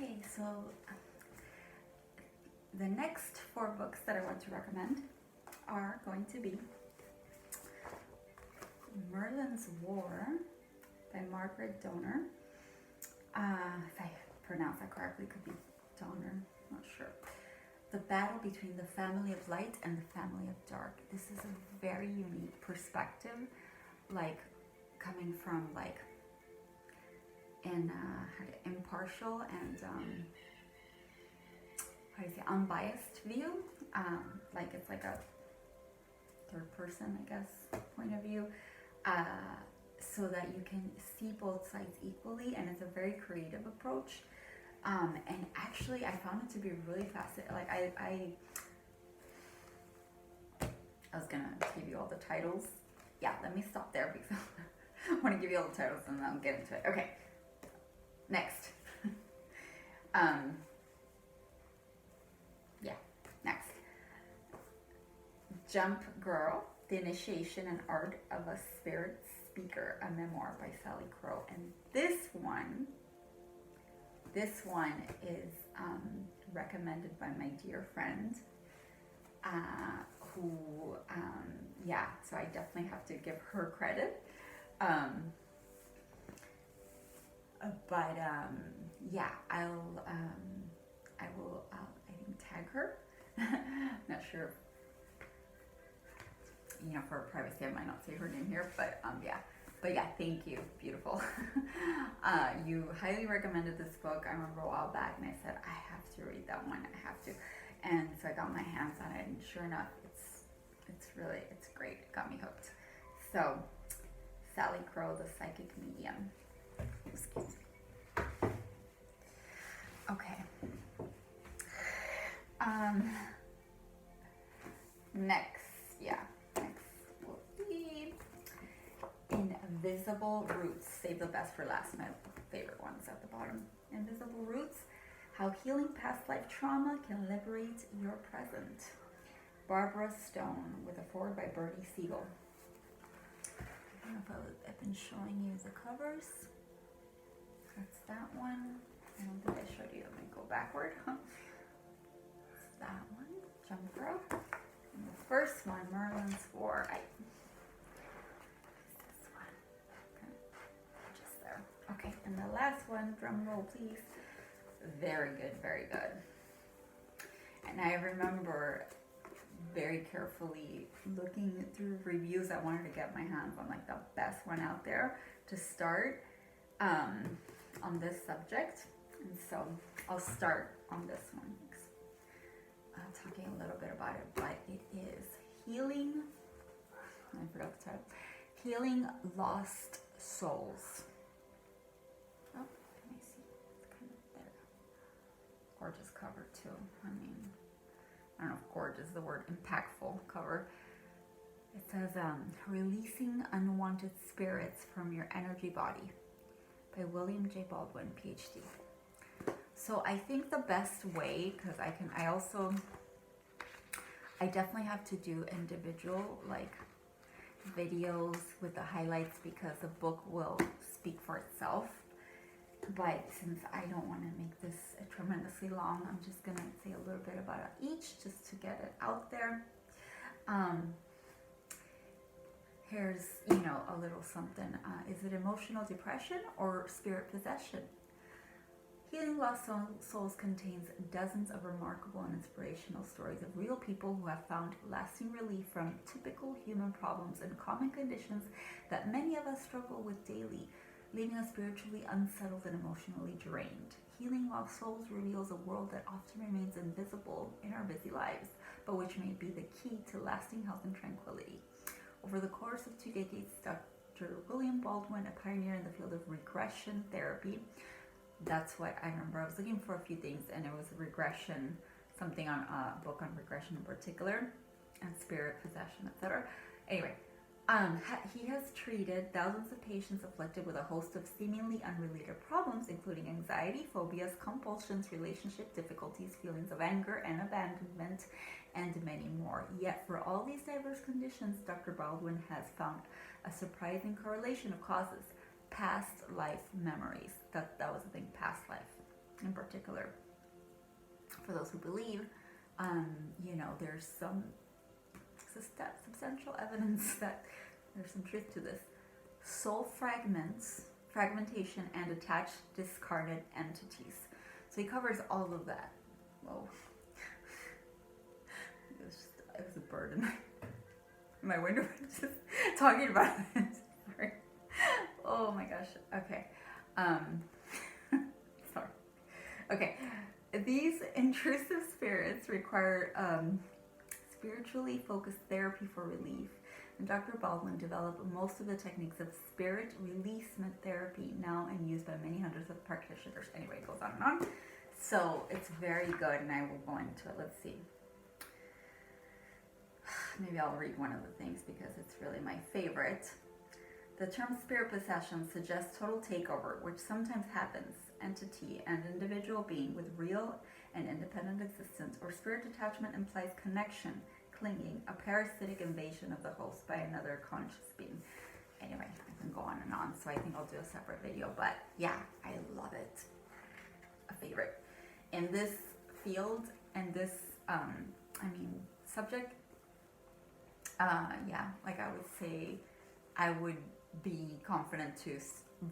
Okay, so the next 4 books that I want to recommend are going to be Merlin's War by Margaret Donner. If I pronounce that correctly, it could be Donner, not sure. The Battle Between the Family of Light and the Family of Dark. This is a very unique perspective, like coming from like an impartial and how do you say, unbiased view. Like it's like a third person, I guess, point of view, so that you can see both sides equally, and it's a very creative approach. And actually, I found it to be really fascinating. Like I was gonna give you all the titles. Yeah, let me stop there because I want to give you all the titles and then I'll get into it. Okay, next. Next. Jump Girl, The Initiation and Art of a Spirit Speaker, a memoir by Sally Crow. And this one is recommended by my dear friend, who, so I definitely have to give her credit. I will, I think, tag her. Not sure, for privacy, I might not say her name here, but thank you, beautiful. You highly recommended this book, I remember a while back, and I said, I have to read that one, I have to. And so I got my hands on it, and sure enough, it's great, it got me hooked. So, Sally Crow, The Psychic Medium. Excuse me. Okay. Next will be Invisible Roots. Save the best for last. My favorite ones at the bottom. Invisible Roots, How Healing Past Life Trauma Can Liberate Your Present. Barbara Stone, with a foreword by Bernie Siegel. I don't know if I've been showing you the covers. That's that one. I don't think I showed you. Let me go backward. It's that one, Jump Girl. And the first one, Merlin's War. This one. Okay. Just there. Okay, and the last one, drum roll please. Very good, very good. And I remember very carefully looking through reviews. I wanted to get my hands on like the best one out there to start on this subject. And so I'll start on this one. Talking a little bit about it, but it is Healing, I forgot the title, Healing Lost Souls. Oh, let me see, it's kind of there. Gorgeous cover too. I don't know if gorgeous is the word, impactful cover. It says, Releasing Unwanted Spirits from Your Energy Body by William J. Baldwin, PhD. So I think the best way, because I definitely have to do individual like videos with the highlights because the book will speak for itself. But since I don't want to make this tremendously long, I'm just going to say a little bit about each just to get it out there. Here's, a little something. Is it emotional depression or spirit possession? Healing Lost Souls contains dozens of remarkable and inspirational stories of real people who have found lasting relief from typical human problems and common conditions that many of us struggle with daily, leaving us spiritually unsettled and emotionally drained. Healing Lost Souls reveals a world that often remains invisible in our busy lives, but which may be the key to lasting health and tranquility. Over the course of 2 decades, Dr. William Baldwin, a pioneer in the field of regression therapy, that's what I remember. I was looking for a few things, and it was regression, something on a book on regression in particular, and spirit possession, etc. Anyway, he has treated thousands of patients afflicted with a host of seemingly unrelated problems, including anxiety, phobias, compulsions, relationship difficulties, feelings of anger and abandonment, and many more. Yet for all these diverse conditions, Dr. Baldwin has found a surprising correlation of causes. Past life memories. That was the thing, past life. in particular. For those who believe, there's some substantial evidence that there's some truth to this. Soul fragmentation, and attached, discarded entities. So he covers all of that. Whoa. It was a bird in my window just talking about it. Sorry. Oh my gosh. Okay. Sorry. Okay. These intrusive spirits require spiritually focused therapy for relief. And Dr. Baldwin developed most of the techniques of spirit releasement therapy, now in use by many hundreds of practitioners. Anyway, it goes on and on. So it's very good, and I will go into it. Let's see. Maybe I'll read one of the things because it's really my favorite. The term spirit possession suggests total takeover, which sometimes happens. Entity and individual being with real and independent existence, or spirit detachment implies connection, clinging, a parasitic invasion of the host by another conscious being. Anyway, I can go on and on, so I think I'll do a separate video, but yeah, I love it. A favorite. In this field and this, subject, like I would say, I would be confident to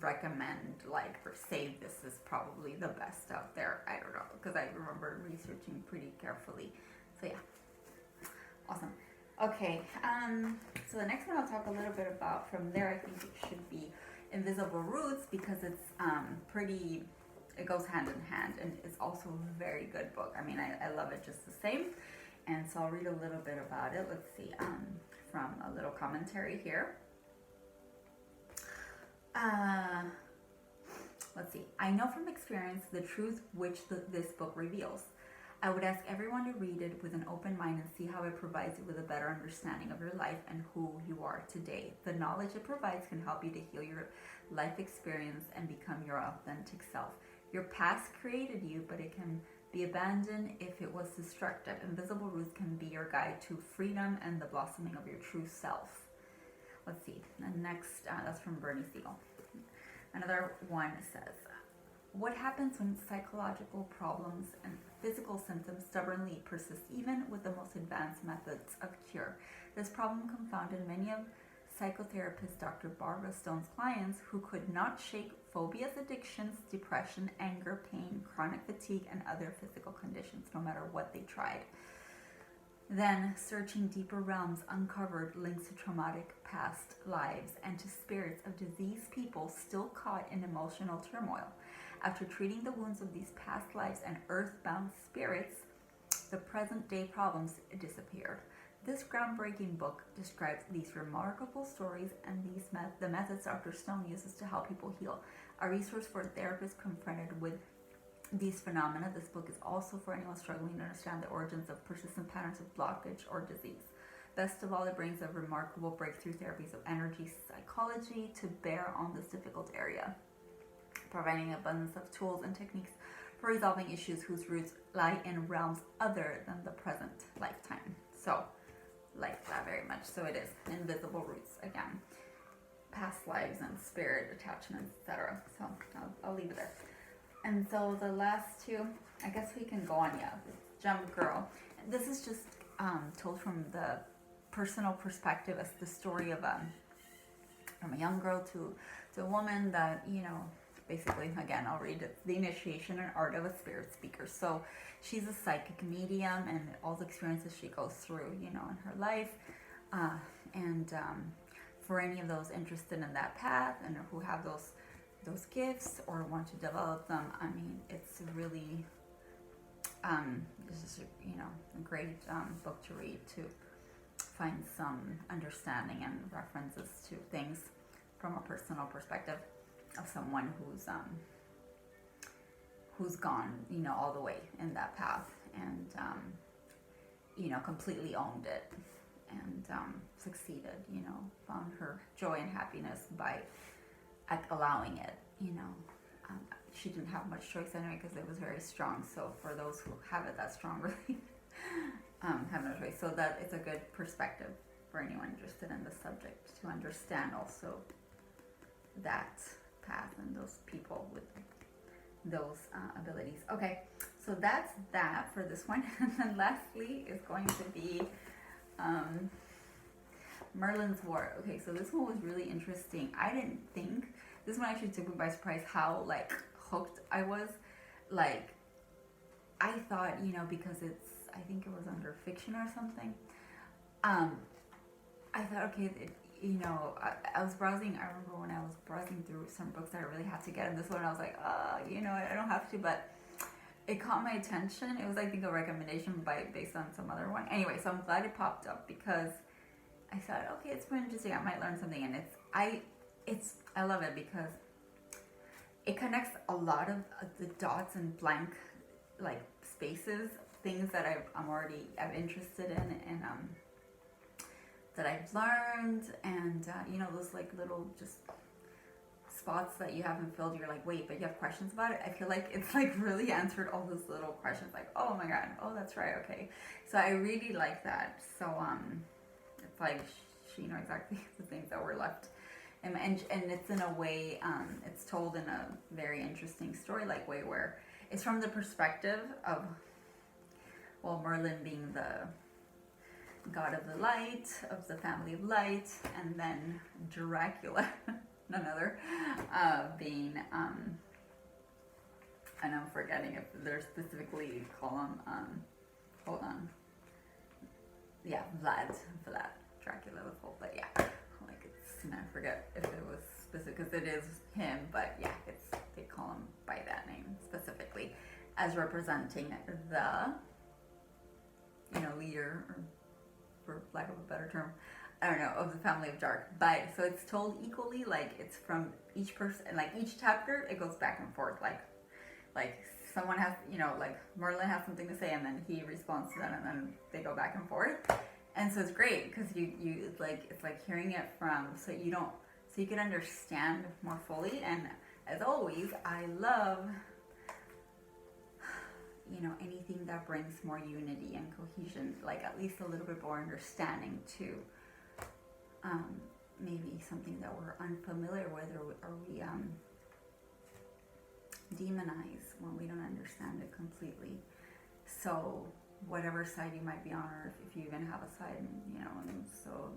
recommend, like, or say this is probably the best out there. I don't know, because I remember researching pretty carefully. So yeah, awesome. Okay, so the next one I'll talk a little bit about from there, I think it should be Invisible Roots, because it's it goes hand in hand, and it's also a very good book. I mean, I love it just the same. And so I'll read a little bit about it. Let's see, from a little commentary here. Let's see. I know from experience the truth which this book reveals. I would ask everyone to read it with an open mind and see how it provides you with a better understanding of your life and who you are today. The knowledge it provides can help you to heal your life experience and become your authentic self. Your past created you, but it can be abandoned if it was destructive. Invisible Roots can be your guide to freedom and the blossoming of your true self. Let's see. And next, that's from Bernie Siegel. Another one says, what happens when psychological problems and physical symptoms stubbornly persist even with the most advanced methods of cure? This problem confounded many of psychotherapist Dr. Barbara Stone's clients, who could not shake phobias, addictions, depression, anger, pain, chronic fatigue, and other physical conditions, no matter what they tried. Then, searching deeper realms, uncovered links to traumatic past lives and to spirits of diseased people still caught in emotional turmoil. After treating the wounds of these past lives and earthbound spirits, the present-day problems disappeared. This groundbreaking book describes these remarkable stories and the methods Dr. Stone uses to help people heal. A resource for therapists confronted with these phenomena, this book is also for anyone struggling to understand the origins of persistent patterns of blockage or disease. Best of all, it brings a remarkable breakthrough therapies of energy psychology to bear on this difficult area, providing an abundance of tools and techniques for resolving issues whose roots lie in realms other than the present lifetime. So, like that very much. So it is Invisible Roots, again, past lives and spirit attachments, etc. So I'll leave it there. And so the last two, I guess we can go on. Yeah, Jump Girl. This is just told from the personal perspective as the story of from a young girl to a woman that, basically, again, I'll read it. The initiation and art of a spirit speaker. So she's a psychic medium, and all the experiences she goes through, in her life. For any of those interested in that path and who have those gifts or want to develop them, I mean, it's really, this is, a great book to read to find some understanding and references to things from a personal perspective of someone who's gone, all the way in that path and, completely owned it and succeeded, found her joy and happiness by allowing it, she didn't have much choice anyway because it was very strong. So for those who have it that strong, really have no choice. So that it's a good perspective for anyone interested in the subject to understand also that path and those people with those abilities. Okay, so that's that for this one. And then lastly is going to be um, Merlin's War. Okay, so this one was really interesting. I didn't think, this one actually took me by surprise how like hooked I was. Like, I thought, you know, because it's, I think it was under fiction or something. Um, I thought, okay, you know, I was browsing. I remember when I was browsing through some books that I really had to get, and this one I was like, you know, I don't have to, but it caught my attention. It was, I think, a recommendation based on some other one. Anyway, so I'm glad it popped up because I thought, okay, it's pretty interesting. I might learn something, and I love it because it connects a lot of the dots and blank like spaces, things that I'm interested in, and that I've learned, and you know, those like little just spots that you haven't filled. You're like, wait, but you have questions about it. I feel like it's like really answered all those little questions. Like, oh my god, oh that's right, okay. So I really like that. So it's like she know exactly the things that were left. And it's in a way, it's told in a very interesting story-like way where it's from the perspective of, well, Merlin being the god of the light, of the family of light, and then Dracula, none other, being, and I'm forgetting if they're specifically call him, hold on, yeah, Vlad, Dracula was called, but yeah, like it's, and I forget if it was specific, because it is him, but yeah, it's, they call him by that name specifically, as representing the, you know, leader, or for lack of a better term, I don't know, of the family of dark. But so it's told equally, like it's from each person, like each chapter, it goes back and forth, like someone has, you know, like Merlin has something to say, and then he responds to them, and then they go back and forth. And so it's great because you it's like hearing it from, so you can understand more fully. And as always, I love, you know, anything that brings more unity and cohesion, like at least a little bit more understanding to maybe something that we're unfamiliar with, or we demonize when we don't understand it completely. So whatever side you might be on, or if you even have a side, you know, and so,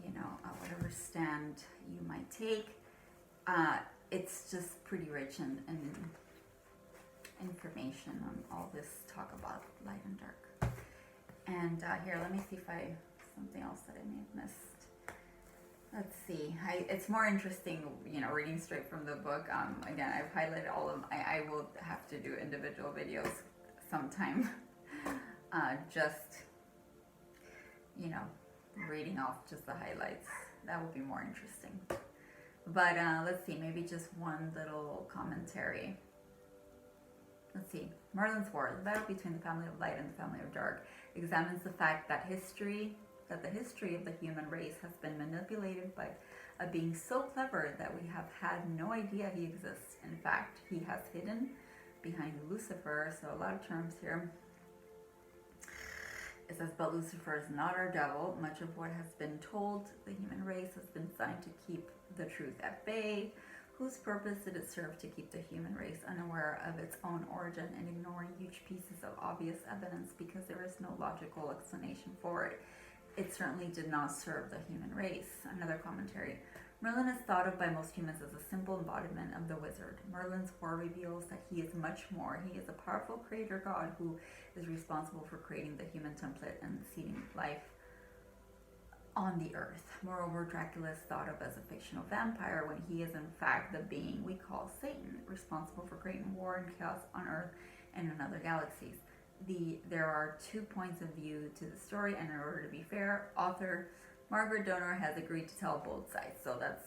you know, whatever stand you might take, it's just pretty rich in information on all this talk about light and dark. And here, let me see if something else that I may have missed. Let's see. It's more interesting, you know, reading straight from the book. Again, I've highlighted all of them. I will have to do individual videos sometime. Just, you know, reading off just the highlights. That would be more interesting. But let's see, maybe just one little commentary. Let's see. Merlin's War, the battle between the family of light and the family of dark, examines the fact that the history of the human race has been manipulated by a being so clever that we have had no idea he exists. In fact, he has hidden behind Lucifer. So a lot of terms here. It says, but Lucifer is not our devil. Much of what has been told the human race has been designed to keep the truth at bay. Whose purpose did it serve to keep the human race unaware of its own origin and ignoring huge pieces of obvious evidence because there is no logical explanation for it? It certainly did not serve the human race. Another commentary. Merlin is thought of by most humans as a simple embodiment of the wizard. Merlin's War reveals that he is much more. He is a powerful creator god who is responsible for creating the human template and seeding life on the earth. Moreover, Dracula is thought of as a fictional vampire when he is in fact the being we call Satan, responsible for creating war and chaos on earth and in other galaxies. There are 2 points of view to the story, and in order to be fair, author Margaret Donner has agreed to tell both sides. So that's